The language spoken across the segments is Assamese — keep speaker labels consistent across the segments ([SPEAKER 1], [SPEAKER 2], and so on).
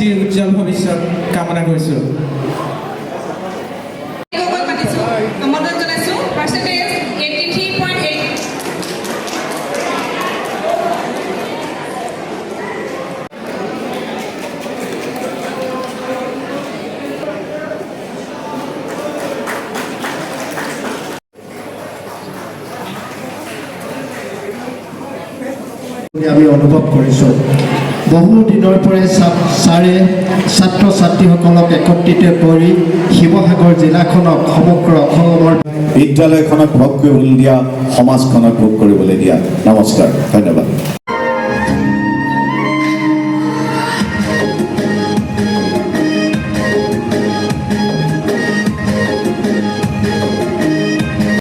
[SPEAKER 1] ইউনিভাৰ্চিটিৰ উজ্জ্বল ভৱিষ্যত কামনা কৰিছোঁ।
[SPEAKER 2] আমি অনুভৱ কৰিছোঁ। বহু দিনৰ পৰাই ছাৰে ছাত্ৰ ছাত্ৰীসকলক একত্ৰিত কৰি শিৱসাগৰ জিলাখনক সমগ্ৰ অসমৰ
[SPEAKER 3] বিদ্যালয়খনক ভোগ কৰিবলৈ দিয়া, সমাজখনক ভোগ কৰিবলৈ দিয়া। নমস্কাৰ, ধন্যবাদ।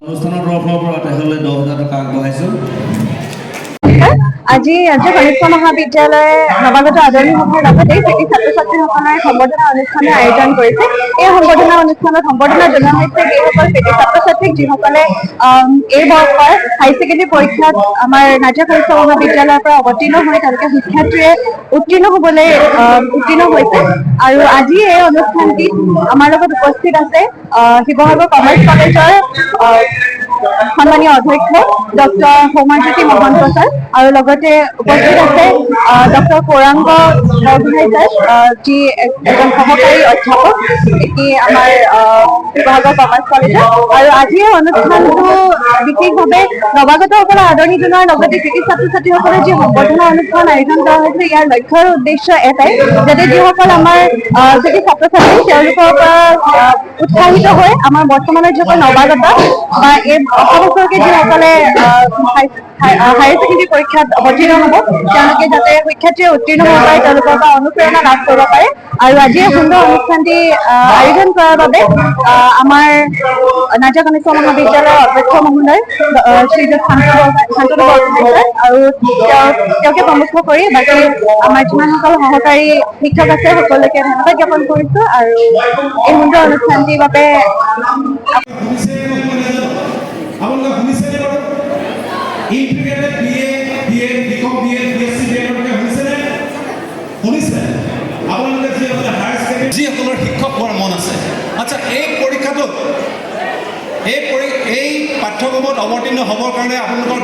[SPEAKER 4] অনুষ্ঠানৰ তৰফৰ পৰা তেখেতলৈ 10,000 টকা আগবঢ়াইছোঁ।
[SPEAKER 5] আজি ৰাজ্য কনিষ্ঠ মহাবিদ্যালয়ে নৱাগত আদৰণি সভাৰ লগতে কৃতি ছাত্ৰ ছাত্ৰীসকলৰ সম্বৰ্ধনা অনুষ্ঠানৰ আয়োজন কৰিছে। এই সম্বৰ্ধনা অনুষ্ঠানত সম্বৰ্ধনা জনোৱা হৈছে এইসকল কৃতি ছাত্ৰ ছাত্ৰীক যিসকলে এই বৰ্ষৰ হাই ছেকেণ্ডেৰী পৰীক্ষাত আমাৰ ৰাজ্য কনিষ্ঠ মহাবিদ্যালয়ৰ পৰা অৱতীৰ্ণ হৈ তেওঁলোকে শিক্ষাৰ্থীয়ে উত্তীৰ্ণ হৈছে। আৰু আজি এই অনুষ্ঠানটিত আমাৰ লগত উপস্থিত আছে শিৱসাগৰ কমাৰ্চ কলেজৰ সন্মানীয় অধ্যক্ষ ডক্টৰ সৌম্যজ্যোতি মহন্ত ছাৰ আৰু লগতে উপস্থিত আছে ডক্টৰ কৌৰাংগ বৰগোহাঁই ছাৰ, যি এজন সহকাৰী অধ্যাপক এটি আমাৰ শিৱসাগৰ কমাৰ্চ কলেজৰ। আৰু আজিৰ অনুষ্ঠানটো বিশেষভাৱে নৱাগতসকলৰ আদৰণি জনোৱাৰ লগতে কৃতি ছাত্ৰ ছাত্ৰীসকলৰ যি সম্বৰ্ধনা অনুষ্ঠান আয়োজন কৰা হৈছে, ইয়াৰ লক্ষ্য আৰু উদ্দেশ্য এটাই, যাতে যিসকল আমাৰ কৃতি ছাত্ৰ ছাত্ৰী তেওঁলোকৰ পৰা উৎসাহিত হৈ আমাৰ বৰ্তমানৰ যিসকল নৱাগত বা এই অহা বছৰকে যিসকলে হায়াৰ ছেকেণ্ডেৰী পৰীক্ষাত অৱতীৰ্ণ হ'ব, তেওঁলোকে যাতে শিক্ষাৰ্থীয়ে উত্তীৰ্ণ হ'ব পাৰে, তেওঁলোকৰ পৰা অনুপ্ৰেৰণা লাভ কৰিব পাৰে। আৰু আজি এই সুন্দৰ অনুষ্ঠানটি আয়োজন কৰাৰ বাবে আমাৰ ৰাজ্য কনিষ্ঠ মহাবিদ্যালয়ৰ অধ্যক্ষ মহোদয় শ্ৰীযুত শান্তনু বৰগোহাঁই আৰু তেওঁকে প্ৰমুখ কৰি বাকী আমাৰ যিমানসকল সহকাৰী শিক্ষক আছে সকলোকে ধন্যবাদ জ্ঞাপন কৰিছোঁ। আৰু এই সুন্দৰ অনুষ্ঠানটিৰ বাবে
[SPEAKER 6] যিসকলৰ শিক্ষক হোৱাৰ মন আছে, আচ্ছা, এই পৰীক্ষাটোত এই পাঠ্যক্ৰমত অৱতীৰ্ণ হ'বৰ কাৰণে আপোনালোকৰ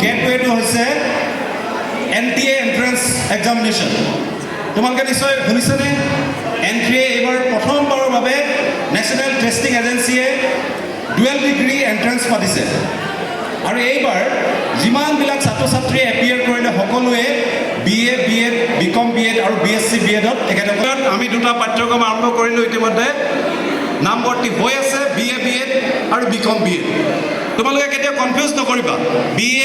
[SPEAKER 6] গেটৱেটো হৈছে NTA এণ্ট্ৰেন্স এক্সামিনেশ্যন। তোমালোকে নিশ্চয় শুনিছেনে? NTA এইবাৰ প্ৰথমবাৰৰ বাবে নেশ্যনেল টেষ্টিং এজেঞ্চিয়ে ডুৱেল ডিগ্ৰী এণ্ট্ৰেন্স পাতিছে। আৰু এইবাৰ যিমানবিলাক ছাত্ৰ ছাত্ৰীয়ে এপিয়াৰ কৰিলে সকলোৱে BA, BEd, BCom BEd আৰু BSc BEdত তেখেতসকলত আমি দুটা পাঠ্যক্ৰম আৰম্ভ কৰিলোঁ ইতিমধ্যে। নামভৰ্তি হৈ আছে BA BEd আৰু BCom BEd। তোমালোকে কেতিয়াও কনফিউজ নকৰিবা। BA